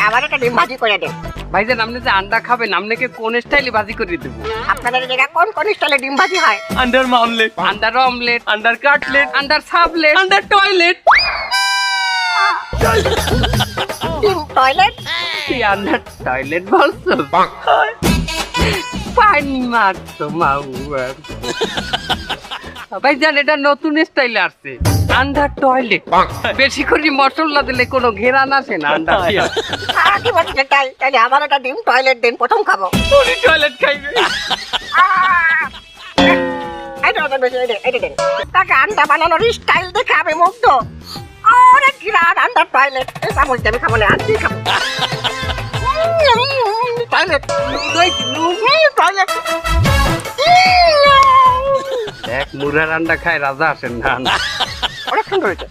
আমার একটা ডিম ভাজি করে দেন। ভাইজান আপনি যে আন্ডা খাবেন আপনাকে কোন স্টাইলে ভাজি করে দেবো? আপনাদের জায়গা কোন কোন স্টাইলে ডিম ভাজি হয়? আন্ডার মামলেট, আন্ডার অমলেট, আন্ডার কাটলেট, আন্ডার সাবলেট, আন্ডার টয়লেট। ডিম টয়লেট? কি আন্ডার টয়লেট বলছো? পানি মারছো মাউয়া। ভাইজান এটা নতুন স্টাইলে আসছে, আন্ডার টয়লেট। বেশি করে মশলা দিলে কোনো ঘেরান আসে না আন্ডার। কি বলছেন তাই? তাহলে আমার একটা ডিম টয়লেট দেন, প্রথম খাবো। উনি টয়লেট খাইবে। এটা দেন। তাকে আন্ডা বানানোর স্টাইল দেখে আমি মুগ্ধ। অনেক ঘিরান আন্ডার টয়লেট। এই চামচ দিয়ে আমি খাবো না, আর কি খাবো? Toilet toilet. এক মুরার আন্ডা খায় রাজা আসেন না। অনেক সুন্দর হয়েছে।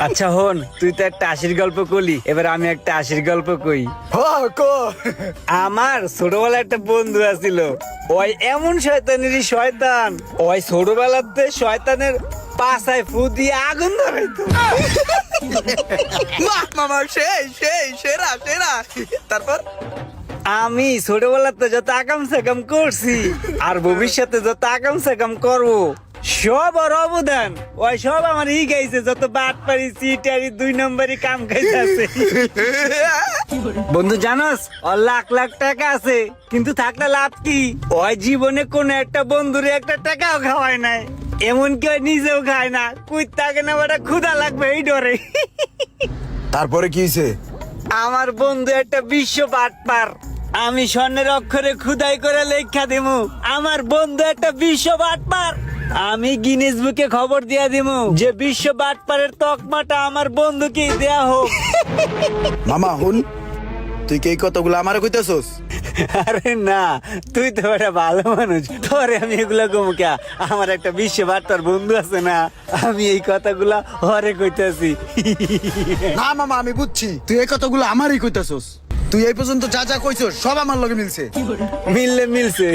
আচ্ছা হন, তুই তো একটা আশির গল্প কলি, এবার আমি একটা আশির গল্প কই। আমার ছোটবেলা একটা বন্ধু আছিল, ওই এমন শয়তানেরই শয়তান, ওই ছোটবেলাতে শয়তানের পাছায় ফু দিয়ে আগুন ধরাইতো। মামা সেই সেই সেরা সেরা। তারপর আমি ছোটবেলাতে যত আকাম সাকাম করছি আর ভবিষ্যতে যত আকাম সাকাম করবো সব ওর অবদান, ওই সব আমার ই গাইছে, যত বাট পারি চিটারি 2 নম্বরই কাম খাইছে। বন্ধু জানোস ওর লাখ লাখ টাকা আছে, কিন্তু থাকলে লাভ কি? ওই জীবনে কোন একটা বন্ধুরে একটা টাকাও খাওয়ায় নাই, এমনকি ওই নিজেও খায় না। কুই থাকে না ওটা ক্ষুধা লাগবে এই ডরে। তারপরে কি হয়েছে? আমার বন্ধু একটা বিশ্ব বাটপার, আমি স্বর্ণের অক্ষরে খুদাই করে লেখা দিমু আমার বন্ধু একটা বিশ্ব বাটপার। আমি গিনেস বুকে খবর দিয়া দিমু যে বিশ্ব বাটপারের তকমাটা আমার বন্ধুকেই দেয়া হোক। মামা হুন, তুই কি এই কথাগুলো আমারে কইতেছস? আরে না, তুই তো একটা ভালো মানুষ, তোরে আমি এগুলা কমু কে? আমার একটা বিশ্ব বাটপার বন্ধু আছে না, আমি এই কথাগুলা হরে কইতাছি। না মামা, আমি বুঝছি তুই এই কথাগুলো আমারই কইতেছস। তুই এই পর্যন্ত যা যা কইছস সব আমার লগে মিলছে। মিললে মিলছে।